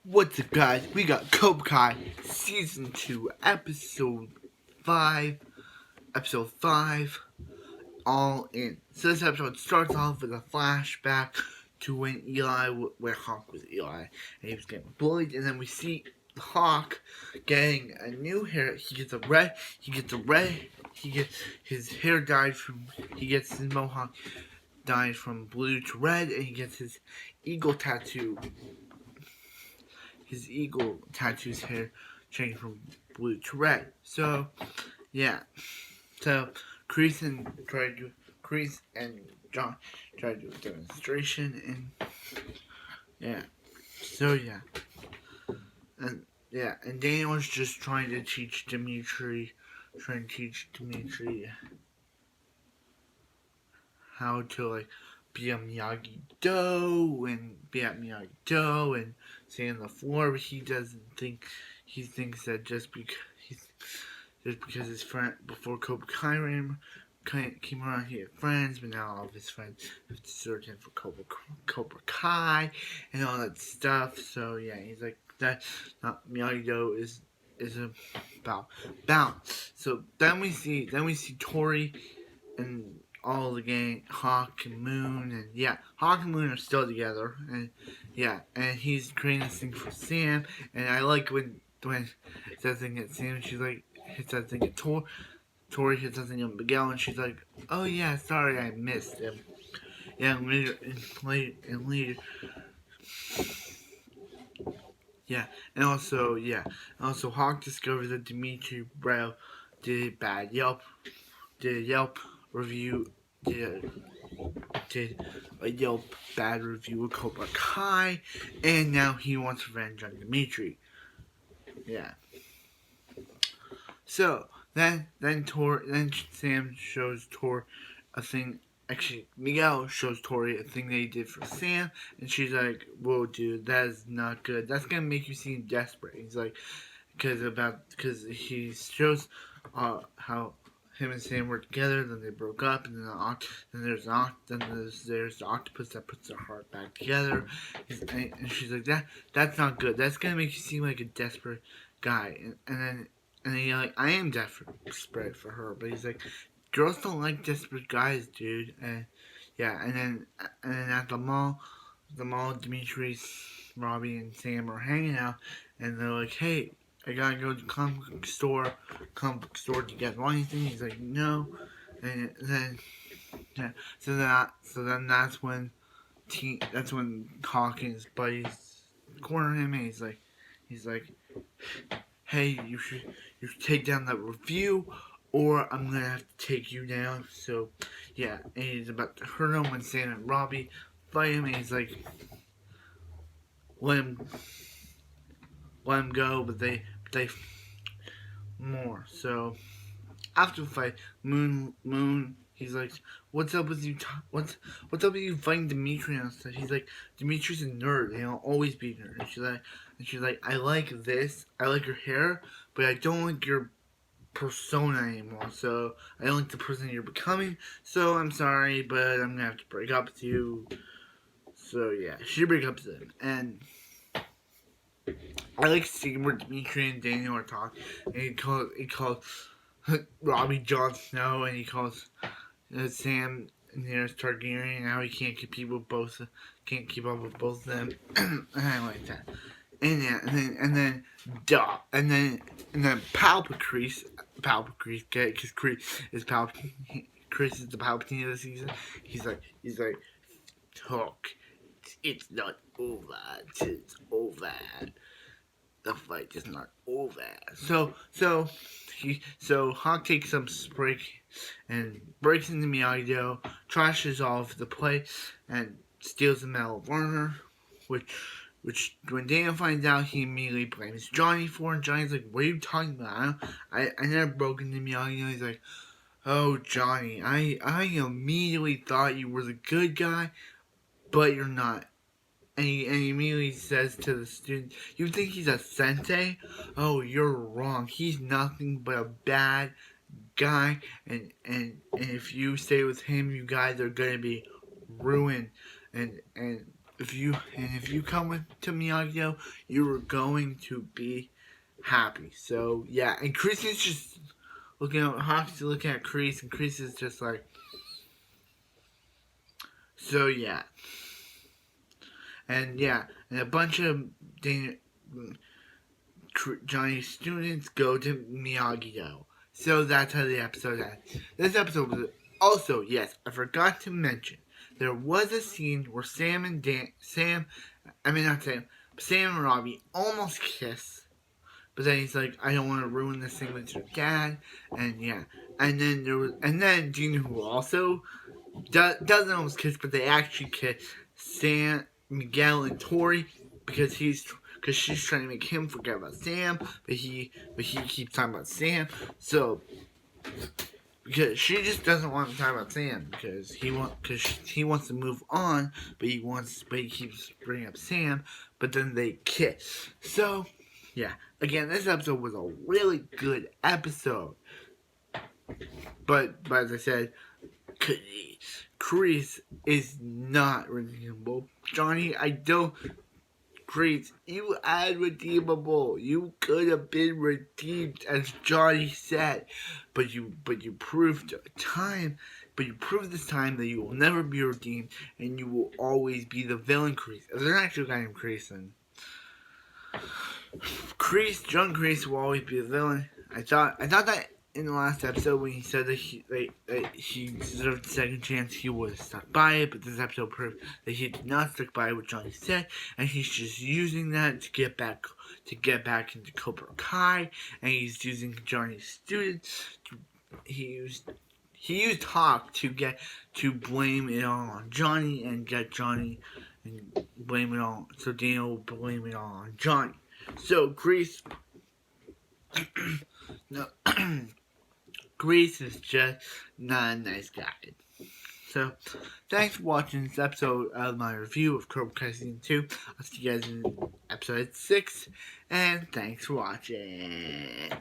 What's up, guys? We got Cobra Kai Season 2, Episode 5, all in. So this episode starts off with a flashback to when where Hawk was Eli, and he was getting bullied, and then we see Hawk getting a new hair. He gets his hair dyed he gets his mohawk dyed from blue to red, and he gets his eagle tattoo his hair changed from blue to red. So, yeah. So, Chris and John tried to do a demonstration, and yeah. So, yeah. And Daniel was just trying to teach Demetri how to, like, be a Miyagi-Do and be at Miyagi-Do and stay on the floor, but he thinks that just because his friend, before Cobra Kai came around, he had friends, but now all of his friends have deserted him for Cobra Kai and all that stuff. So yeah, he's like, that Miyagi-Do is about balance. So then we see Tori and all the gang, Hawk and Moon, and yeah, Hawk and Moon are still together, and yeah, and he's creating this thing for Sam, and I like when it's that thing at Sam, and she's like, hits that thing at Tori hits that thing at Miguel, and she's like, oh yeah, sorry I missed him. Yeah, and later, yeah, and also Hawk discovers that Demetri Bro did a Yelp review, did a Yelp bad review of Cobra Kai, and now he wants revenge on Demetri. Yeah. So then Sam shows Tor a thing. Actually, Miguel shows Tori a thing they did for Sam, and she's like, "Whoa, dude, that is not good. That's gonna make you seem desperate." He's like, because he shows how him and Sam were together, then they broke up, and then there's the octopus that puts their heart back together, and she's like, that's not good. That's gonna make you seem like a desperate guy, and then he's like, I am desperate for her, but he's like, girls don't like desperate guys, dude, and yeah, and then at the mall, Demetrius, Robby, and Sam are hanging out, and they're like, hey, I gotta go to the comic book store. Do you guys want anything? He's like, no. And then, yeah. So then that's when Hawkins' buddies corner him, and he's like, hey, you should take down that review, or I'm gonna have to take you down. So, yeah. And he's about to hurt him when Sam and Robby fight him, and he's like, let him go, but they more. So after the fight, Moon, he's like, "What's up with you? What's up with you fighting Demetri and stuff?" He's like, "Demetri's a nerd. He'll always be a nerd." And she's like, "I like this. I like your hair, but I don't like your persona anymore. So I don't like the person you're becoming. So I'm sorry, but I'm gonna have to break up with you." So yeah, she breaks up with him, and I like seeing where Demetri and Daniel are talking, and he calls Robby Jon Snow, and he calls Sam Daenerys Targaryen, and how he can't keep up with both of them, and I like that. And yeah, and then Palpatine, because Chris is the Palpatine of the season. He's like, talk. It's not over till it's over. The fight is not over. So Hawk takes some break and breaks into Miyagi-Do, trashes all of the place, and steals the Medal of Honor, which when Daniel finds out, he immediately blames Johnny for it. Johnny's like, "What are you talking about? I never broke into Miyagi-Do." He's like, "Oh, Johnny, I immediately thought you were the good guy, but you're not." And he immediately says to the student, "You think he's a sensei? Oh, you're wrong. He's nothing but a bad guy, and if you stay with him, you guys are gonna be ruined." And if you come to Miyagi-Do, you are going to be happy. So yeah, and Chris is just looking at Hawks, looking at Chris, and Chris is just like, so yeah, and a bunch of Johnny's students go to Miyagi-Do. So that's how the episode ends. This episode was also, yes, I forgot to mention, there was a scene where Sam and Sam and Robby almost kiss. But then he's like, I don't want to ruin this thing with your dad. And yeah. And then do you know who also doesn't almost kiss, but they actually kiss? Sam, Miguel, and Tori, because she's trying to make him forget about Sam, but he keeps talking about Sam. So because she just doesn't want to talk about Sam because he wants to move on, but he keeps bringing up Sam. But then they kiss. So yeah, again, this episode was a really good episode. But as I said, Chris is not redeemable. Johnny, Chris, you are redeemable. You could have been redeemed, as Johnny said, but you proved this time that you will never be redeemed, and you will always be the villain, Chris. If there's an actual guy named Chris, then John Chris will always be the villain. I thought that in the last episode when he said that he deserved a second chance, he would have stuck by it, but this episode proved that he did not stick by what Johnny said, and he's just using that to get back into Cobra Kai, and he's using Johnny's students. He used Hawk to blame it all on Johnny and get Johnny and blame it all. So Daniel will blame it all on Johnny. So Grease, no, Grease is just not a nice guy. So, thanks for watching this episode of my review of Cobra Kai Season 2. I'll see you guys in episode 6, and thanks for watching.